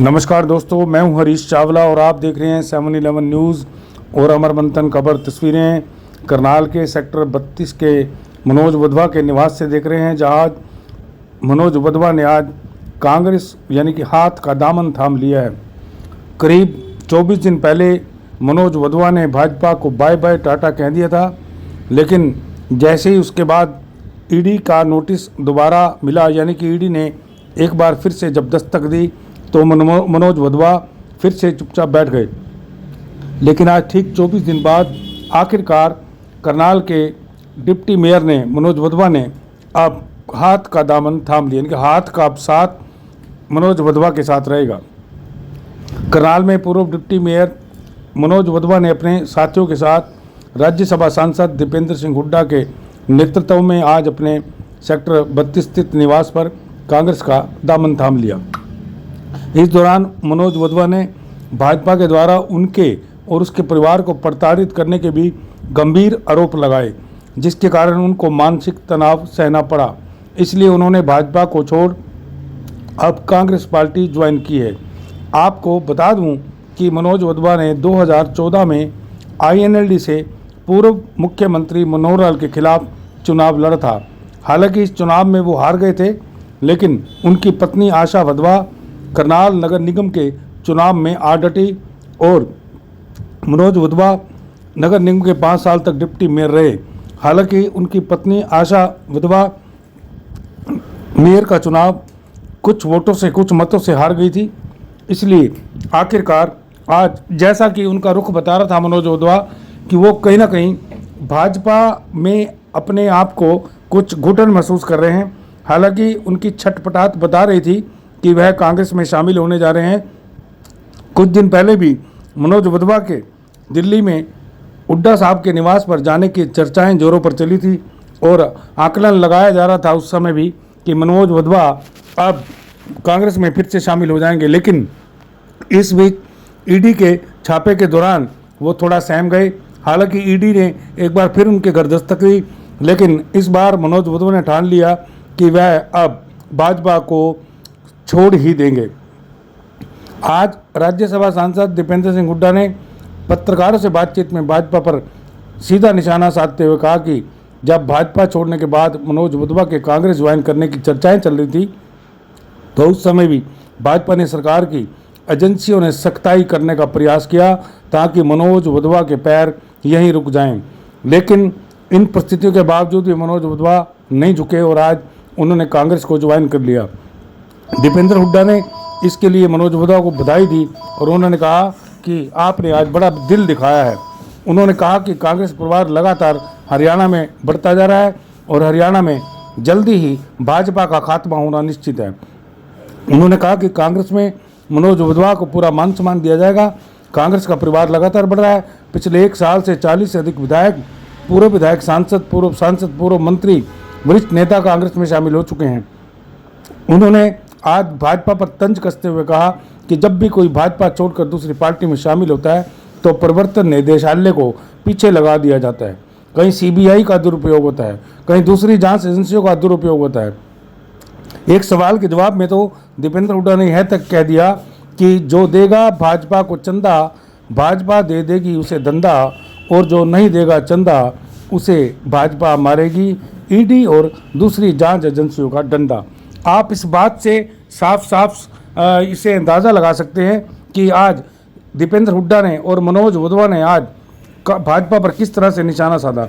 नमस्कार दोस्तों, मैं हूं हरीश चावला और आप देख रहे हैं 7/11 न्यूज़ और अमर मंथन खबर। तस्वीरें करनाल के सेक्टर 32 के मनोज वधवा के निवास से देख रहे हैं, जहां मनोज वधवा ने आज कांग्रेस यानी कि हाथ का दामन थाम लिया है। करीब 24 दिन पहले मनोज वधवा ने भाजपा को बाय बाय टाटा कह दिया था, लेकिन जैसे ही उसके बाद ईडी का नोटिस दोबारा मिला, यानी कि ईडी ने एक बार फिर से जब दस्तक दी तो मनोज वधवा फिर से चुपचाप बैठ गए। लेकिन आज ठीक 24 दिन बाद आखिरकार करनाल के डिप्टी मेयर ने मनोज वधवा ने अब हाथ का दामन थाम लिया, यानी कि हाथ का अब साथ मनोज वधवा के साथ रहेगा। करनाल में पूर्व डिप्टी मेयर मनोज वधवा ने अपने साथियों के साथ राज्यसभा सांसद दीपेंद्र सिंह हुड्डा के नेतृत्व में आज अपने सेक्टर 32 स्थित निवास पर कांग्रेस का दामन थाम लिया। इस दौरान मनोज वधवा ने भाजपा के द्वारा उनके और उसके परिवार को प्रताड़ित करने के भी गंभीर आरोप लगाए, जिसके कारण उनको मानसिक तनाव सहना पड़ा। इसलिए उन्होंने भाजपा को छोड़ अब कांग्रेस पार्टी ज्वाइन की है। आपको बता दूं कि मनोज वधवा ने 2014 में INLD से पूर्व मुख्यमंत्री मनोहर लाल के खिलाफ चुनाव लड़ा था। हालांकि इस चुनाव में वो हार गए थे, लेकिन उनकी पत्नी आशा वधवा करनाल नगर निगम के चुनाव में आ डटी और मनोज वधवा नगर निगम के 5 साल तक डिप्टी मेयर रहे। हालांकि उनकी पत्नी आशा वधवा मेयर का चुनाव कुछ वोटों से, कुछ मतों से हार गई थी। इसलिए आखिरकार आज जैसा कि उनका रुख बता रहा था मनोज वधवा कि वो कहीं ना कहीं भाजपा में अपने आप को कुछ घुटन महसूस कर रहे हैं। हालांकि उनकी छटपटाहट बता रही थी कि वह कांग्रेस में शामिल होने जा रहे हैं। कुछ दिन पहले भी मनोज वधवा के दिल्ली में हुड्डा साहब के निवास पर जाने की चर्चाएं जोरों पर चली थी और आकलन लगाया जा रहा था उस समय भी कि मनोज वधवा अब कांग्रेस में फिर से शामिल हो जाएंगे। लेकिन इस बीच ईडी के छापे के दौरान वो थोड़ा सहम गए। हालांकि ईडी ने एक बार फिर उनके घर दस्तक दी, लेकिन इस बार मनोज वधवा ने ठान लिया कि वह अब भाजपा को छोड़ ही देंगे। आज राज्यसभा सांसद दीपेंद्र सिंह हुड्डा ने पत्रकारों से बातचीत में भाजपा पर सीधा निशाना साधते हुए कहा कि जब भाजपा छोड़ने के बाद मनोज वधवा के कांग्रेस ज्वाइन करने की चर्चाएं चल रही थी, तो उस समय भी भाजपा ने सरकार की एजेंसियों ने सख्ताई करने का प्रयास किया ताकि मनोज वधवा के पैर यहीं रुक जाएं। लेकिन इन परिस्थितियों के बावजूद भी मनोज वधवा नहीं झुके और आज उन्होंने कांग्रेस को ज्वाइन कर लिया। दीपेंद्र हुड्डा ने इसके लिए मनोज वधवा को बधाई दी और उन्होंने कहा कि आपने आज बड़ा दिल दिखाया है। उन्होंने कहा कि कांग्रेस परिवार लगातार हरियाणा में बढ़ता जा रहा है और हरियाणा में जल्दी ही भाजपा का खात्मा होना निश्चित है। उन्होंने कहा कि कांग्रेस में मनोज वधवा को पूरा मान सम्मान दिया जाएगा। कांग्रेस का परिवार लगातार बढ़ रहा है। पिछले 1 साल से 40 से अधिक विधायक, पूर्व विधायक, सांसद, पूर्व मंत्री, वरिष्ठ नेता कांग्रेस में शामिल हो चुके हैं। उन्होंने आज भाजपा पर तंज कसते हुए कहा कि जब भी कोई भाजपा छोड़कर दूसरी पार्टी में शामिल होता है तो प्रवर्तन निदेशालय को पीछे लगा दिया जाता है। कहीं CBI का दुरुपयोग होता है, कहीं दूसरी जांच एजेंसियों का दुरुपयोग होता है। एक सवाल के जवाब में तो दीपेंद्र हुड्डा ने यह तक कह दिया कि जो देगा भाजपा को चंदा, भाजपा दे देगी उसे धंधा, और जो नहीं देगा चंदा उसे भाजपा मारेगी, ईडी और दूसरी जांच एजेंसियों का डंडा। आप इस बात से साफ इसे अंदाज़ा लगा सकते हैं कि आज दीपेंद्र हुड्डा ने और मनोज वधवा ने आज भाजपा पर किस तरह से निशाना साधा।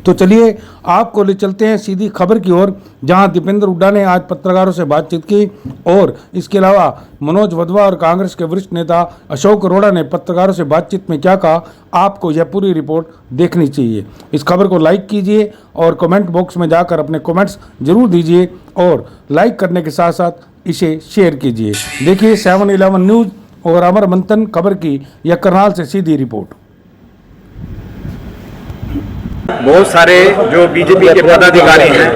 तो चलिए आपको ले चलते हैं सीधी खबर की ओर, जहां दीपेंद्र हुड्डा ने आज पत्रकारों से बातचीत की और इसके अलावा मनोज वधवा और कांग्रेस के वरिष्ठ नेता अशोक अरोड़ा ने पत्रकारों से बातचीत में क्या कहा, आपको यह पूरी रिपोर्ट देखनी चाहिए। इस खबर को लाइक कीजिए और कमेंट बॉक्स में जाकर अपने कमेंट्स जरूर दीजिए और लाइक करने के साथ साथ इसे शेयर कीजिए। देखिए 7/11 न्यूज़ और अमर मंथन खबर की यह करनाल से सीधी रिपोर्ट। बहुत सारे जो बीजेपी के पदाधिकारी हैं,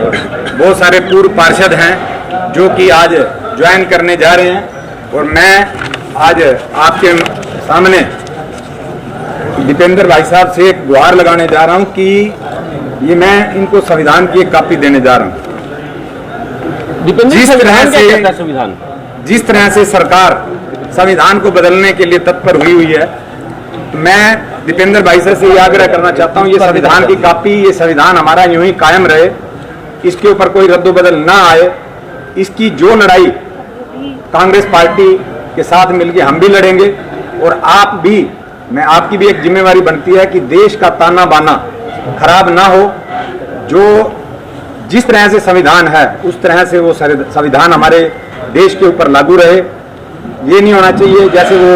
बहुत सारे पूर्व पार्षद हैं जो कि आज ज्वाइन करने जा रहे हैं और मैं आज आपके सामने दीपेंद्र भाई साहब से एक गुहार लगाने जा रहा हूं कि ये मैं इनको संविधान की एक कॉपी देने जा रहा हूं। दीपेंद्र, जिस तरह से संविधान जिस तरह से सरकार संविधान को बदलने के लिए तत्पर हुई है, मैं दीपेंद्र भाई साहब से ये आग्रह करना चाहता हूँ, ये संविधान की कॉपी, ये संविधान हमारा यूं ही कायम रहे, इसके ऊपर कोई रद्दोबदल ना आए। इसकी जो लड़ाई कांग्रेस पार्टी के साथ मिलकर हम भी लड़ेंगे, और आप भी, मैं आपकी भी एक जिम्मेवारी बनती है कि देश का ताना बाना खराब ना हो। जो जिस तरह से संविधान है उस तरह से वो संविधान हमारे देश के ऊपर लागू रहे। ये नहीं होना चाहिए जैसे वो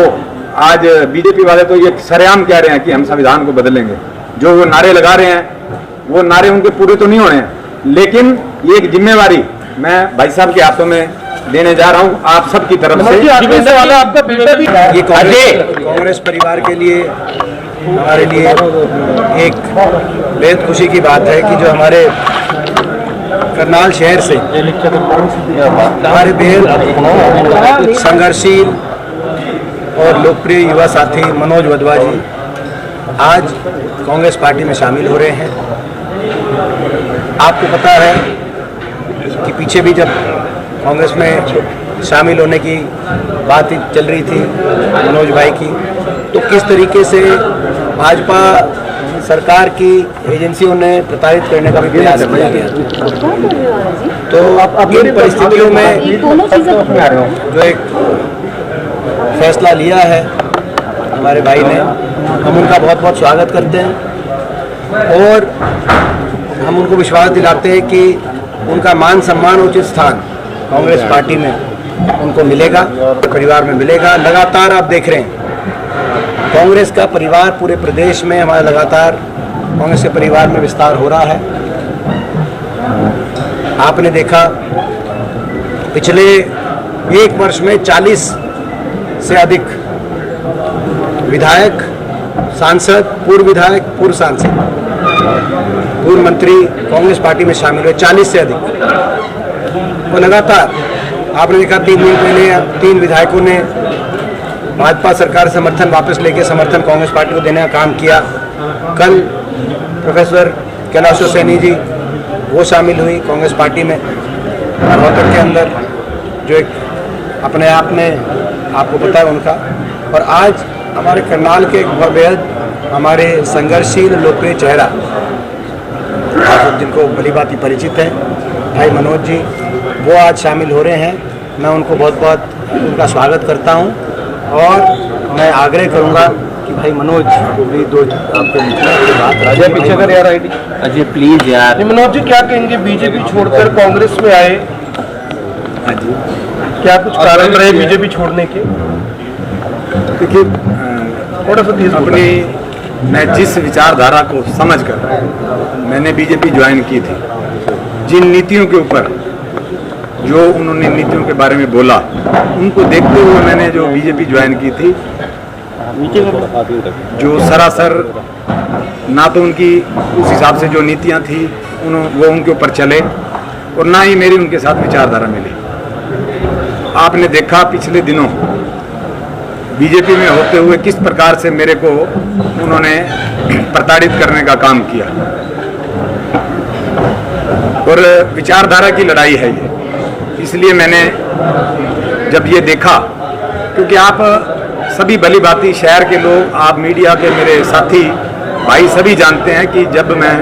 आज बीजेपी वाले तो ये सरेआम कह रहे हैं कि हम संविधान को बदलेंगे। जो वो नारे लगा रहे हैं वो नारे उनके पूरे तो नहीं होने हैं, लेकिन ये एक जिम्मेवारी मैं भाई साहब के हाथों में देने जा रहा हूं आप सबकी तरफ से। ये कांग्रेस परिवार के लिए, हमारे लिए एक बेहद खुशी की बात है कि जो हमारे करनाल शहर से हमारे बेहद संघर्षशील और लोकप्रिय युवा साथी मनोज वधवा जी आज कांग्रेस पार्टी में शामिल हो रहे हैं। आपको पता है कि पीछे भी जब कांग्रेस में शामिल होने की बात चल रही थी मनोज भाई की, तो किस तरीके से भाजपा सरकार की एजेंसियों ने प्रताड़ित करने का भी प्रयास किया गया। तो अब इन परिस्थितियों में जो एक फैसला लिया है हमारे भाई ने, हम उनका बहुत बहुत स्वागत करते हैं और हम उनको विश्वास दिलाते हैं कि उनका मान सम्मान उचित स्थान कांग्रेस पार्टी में उनको मिलेगा, परिवार में मिलेगा। लगातार आप देख रहे हैं कांग्रेस का परिवार पूरे प्रदेश में हमारा लगातार कांग्रेस के परिवार में विस्तार हो रहा है। आपने देखा पिछले एक वर्ष में 40 से अधिक विधायक, सांसद, पूर्व विधायक, पूर्व सांसद, पूर्व मंत्री कांग्रेस पार्टी में शामिल हुए, 40 से अधिक। वो लगातार आपने देखा 3 दिन पहले 3 विधायकों ने भाजपा सरकार समर्थन वापस लेके समर्थन कांग्रेस पार्टी को देने का काम किया। कल प्रोफेसर कैलाश सैनी जी वो शामिल हुई कांग्रेस पार्टी में रोहतक के अंदर, जो एक अपने आप में आपको पता है उनका। और आज हमारे करनाल के एक बेहद हमारे संघर्षशील लोकप्रिय चेहरा, आप जिनको भली भांति परिचित है, भाई मनोज जी, वो आज शामिल हो रहे हैं। मैं उनको बहुत बहुत उनका स्वागत करता हूं और मैं आग्रह करूंगा कि भाई मनोज भी दो आपको बात राजा पीछे कर यार आईडी अजय प्लीज यार। मनोज जी क्या कहेंगे, बीजेपी छोड़कर कांग्रेस में आए, हाँ जी, क्या कुछ कारण रहे बीजेपी छोड़ने के? देखिए अपनी मैं जिस विचारधारा को समझकर मैंने बीजेपी ज्वाइन की थी, जिन नीतियों के ऊपर जो उन्होंने नीतियों के बारे में बोला, उनको देखते हुए मैंने जो बीजेपी ज्वाइन की थी, जो सरासर ना तो उनकी उस हिसाब से जो नीतियां थी वो उनके ऊपर चले और ना ही मेरी उनके साथ विचारधारा मिली। आपने देखा पिछले दिनों बीजेपी में होते हुए किस प्रकार से मेरे को उन्होंने प्रताड़ित करने का काम किया, और विचारधारा की लड़ाई है ये। इसलिए मैंने जब ये देखा, क्योंकि आप सभी भली भांति शहर के लोग, आप मीडिया के मेरे साथी भाई सभी जानते हैं कि जब मैं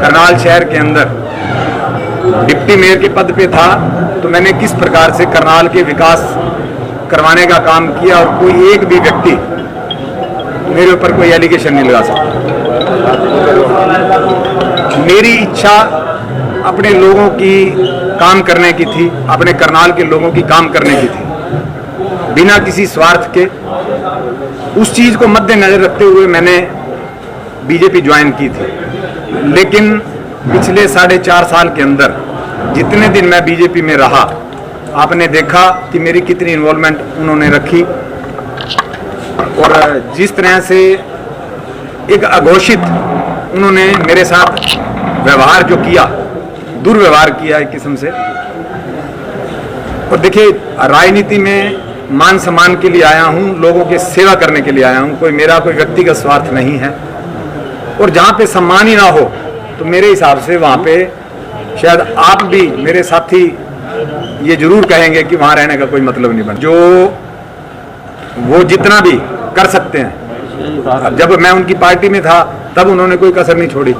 करनाल शहर के अंदर डिप्टी मेयर के पद पे था तो मैंने किस प्रकार से करनाल के विकास करवाने का काम किया, और कोई एक भी व्यक्ति मेरे ऊपर कोई एलिगेशन नहीं लगा सकता। मेरी इच्छा अपने लोगों की काम करने की थी, अपने करनाल के लोगों की काम करने की थी, बिना किसी स्वार्थ के। उस चीज को मद्देनजर रखते हुए मैंने बीजेपी ज्वाइन की थी। लेकिन पिछले 4.5 साल के अंदर जितने दिन मैं बीजेपी में रहा, आपने देखा कि मेरी कितनी इन्वॉल्वमेंट उन्होंने रखी, और जिस तरह से एक अघोषित उन्होंने मेरे साथ व्यवहार जो किया, दुर्व्यवहार किया एक किस्म से। और देखिए, राजनीति में मान सम्मान के लिए आया हूं, लोगों की सेवा करने के लिए आया हूं, कोई मेरा कोई व्यक्तिगत स्वार्थ नहीं है। और जहां पे सम्मान ही ना हो तो मेरे हिसाब से वहां पे शायद आप भी मेरे साथी ये जरूर कहेंगे कि वहाँ रहने का कोई मतलब नहीं बना। जो वो जितना भी कर सकते हैं, जब मैं उनकी पार्टी में था तब उन्होंने कोई कसर नहीं छोड़ी।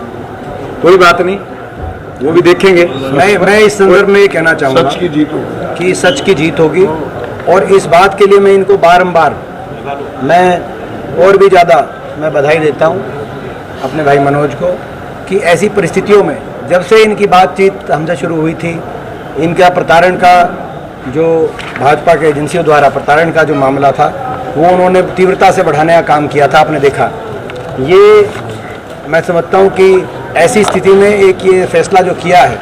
कोई बात नहीं, वो भी देखेंगे। मैं इस संदर्भ में ये कहना चाहूँगा कि सच की जीत होगी, और इस बात के लिए मैं इनको बारंबार और भी ज़्यादा मैं बधाई देता हूँ अपने भाई मनोज को, कि ऐसी परिस्थितियों में जब से इनकी बातचीत हमसे शुरू हुई थी, इनका प्रताड़न का जो भाजपा के एजेंसियों द्वारा प्रताड़न का जो मामला था वो उन्होंने तीव्रता से बढ़ाने का काम किया था। आपने देखा, ये मैं समझता हूँ कि ऐसी स्थिति में एक ये फैसला जो किया है,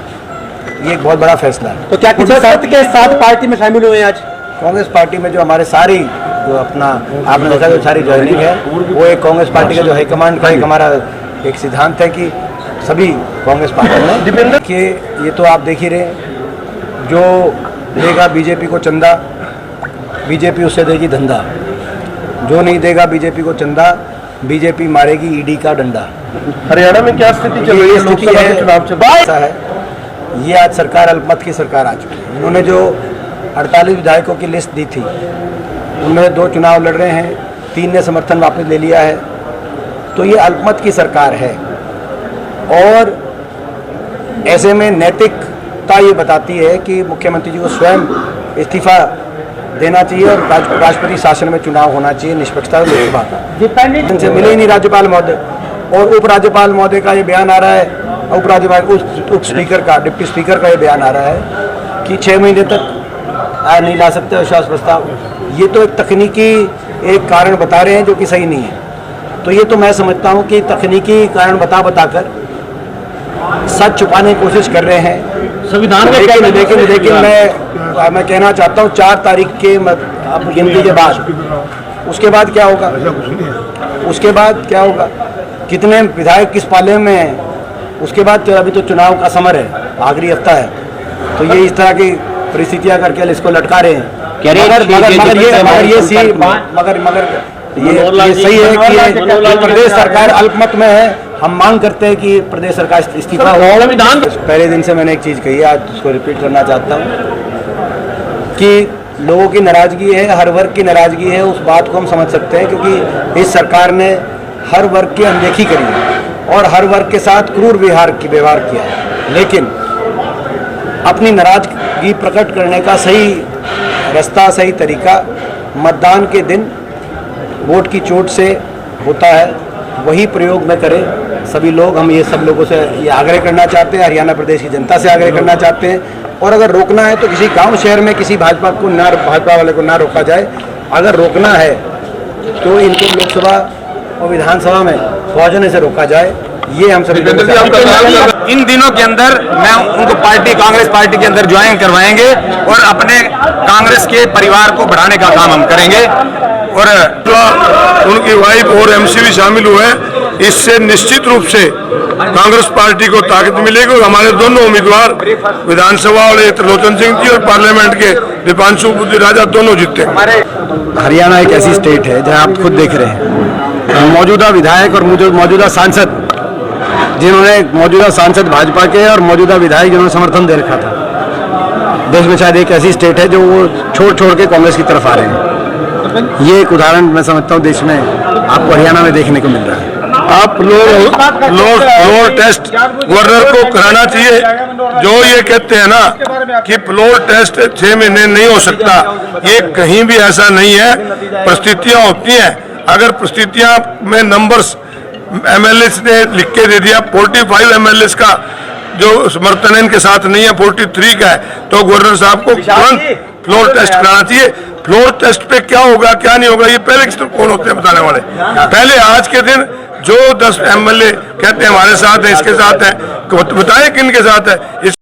ये एक बहुत बड़ा फैसला है। तो क्या किसी शर्त के साथ पार्टी में शामिल हुए आज? कांग्रेस पार्टी में जो हमारे सारी जो अपना आपने देखा जो सारी ज्वाइनिंग है, वो एक कांग्रेस पार्टी का जो हाईकमांड का एक हमारा एक सिद्धांत है कि सभी कांग्रेस पार्टी में कि ये तो आप देख ही रहे हैं, जो देगा बीजेपी को चंदा, बीजेपी उससे देगी धंधा। जो नहीं देगा बीजेपी को चंदा, बीजेपी मारेगी ईडी का डंडा। हरियाणा में क्या स्थिति चल रही है? लोकसभा के चुनाव चल रहा ऐसा है, ये आज सरकार अल्पमत की सरकार आ चुकी है। उन्होंने जो 48 विधायकों की लिस्ट दी थी, उनमें 2 चुनाव लड़ रहे हैं, 3 ने समर्थन वापस ले लिया है। तो ये अल्पमत की सरकार है, और ऐसे में नैतिकता ये बताती है कि मुख्यमंत्री जी को स्वयं इस्तीफा देना चाहिए और राष्ट्रपति शासन में चुनाव होना चाहिए निष्पक्षता लोकसभा का। इनसे मिले ही नहीं राज्यपाल महोदय, और उपराज्यपाल महोदय का ये बयान आ रहा है, उपराज्यपाल उप स्पीकर का, डिप्टी स्पीकर का ये बयान आ रहा है कि 6 महीने तक नहीं ला सकते अविश्वास प्रस्ताव। ये तो एक तकनीकी एक कारण बता रहे हैं जो कि सही नहीं है। तो ये तो मैं समझता हूँ कि तकनीकी कारण बताकर सच छुपाने की कोशिश कर रहे हैं संविधान में। लेकिन मैं कहना चाहता हूँ 4 तारीख के अब गिनती के बाद, उसके बाद क्या होगा, उसके बाद क्या होगा, कितने विधायक किस पाले में हैं, उसके बाद अभी तो चुनाव का समर है, आखिरी हफ्ता है। तो ये इस तरह की परिस्थितियाँ करके इसको लटका रहे हैं। ये सही है कि प्रदेश सरकार अल्पमत में है। हम मांग करते हैं कि प्रदेश सरकार इस्तीफा हो। पहले दिन से मैंने एक चीज़ कही है, आज उसको रिपीट करना चाहता हूँ कि लोगों की नाराज़गी है, हर वर्ग की नाराज़गी है। उस बात को हम समझ सकते हैं, क्योंकि इस सरकार ने हर वर्ग की अनदेखी करी है और हर वर्ग के साथ क्रूर व्यवहार किया है। लेकिन अपनी नाराज़गी प्रकट करने का सही रास्ता, सही तरीका मतदान के दिन वोट की चोट से होता है, वही प्रयोग में करें सभी लोग। हम ये सब लोगों से ये आग्रह करना चाहते हैं, हरियाणा प्रदेश की जनता से आग्रह करना चाहते हैं। और अगर रोकना है तो किसी गांव शहर में किसी भाजपा वाले को ना रोका जाए। अगर रोकना है तो इनको लोकसभा और विधानसभा में पहुंचने से रोका जाए। ये हम सभी इन दिनों के अंदर मैं उनको कांग्रेस पार्टी के अंदर ज्वाइन करवाएंगे और अपने कांग्रेस के परिवार को बढ़ाने का काम हम करेंगे। और उनकी वाइफ और एमसी भी शामिल हुए। इससे निश्चित रूप से कांग्रेस पार्टी को ताकत मिलेगी और हमारे दोनों उम्मीदवार विधानसभा वाले त्रिलोचन सिंह जी और पार्लियामेंट के दीपांशु बुद्धि राजा दोनों जीते। हरियाणा एक ऐसी स्टेट है जहां आप खुद देख रहे हैं, मौजूदा विधायक और मौजूदा सांसद मौजूदा सांसद भाजपा के और मौजूदा विधायक जिन्होंने समर्थन दे रखा था। देश में शायद एक ऐसी स्टेट है जो वो छोड़ के कांग्रेस की तरफ आ रहे हैं। ये एक उदाहरण मैं समझता हूँ देश में आपको हरियाणा में देखने को मिल रहा है। आप फ्लोर टेस्ट गवर्नर को कराना चाहिए। जो ये कहते हैं ना कि फ्लोर टेस्ट 6 महीने नहीं हो सकता, ये कहीं भी ऐसा नहीं है। परिस्थितियां होती हैं, अगर परिस्थितियां में नंबर्स एमएलए ने लिख के दे दिया, 45 एमएलए का जो समर्थन इनके साथ नहीं है, 43 का है, तो गवर्नर साहब को तुरंत फ्लोर टेस्ट कराना चाहिए। फ्लोर टेस्ट पे क्या होगा क्या नहीं होगा ये पहले कौन होते हैं बताने वाले। पहले आज के दिन जो 10 एमएलए कहते हैं हमारे साथ है, इसके साथ है, बताएं किन के साथ है।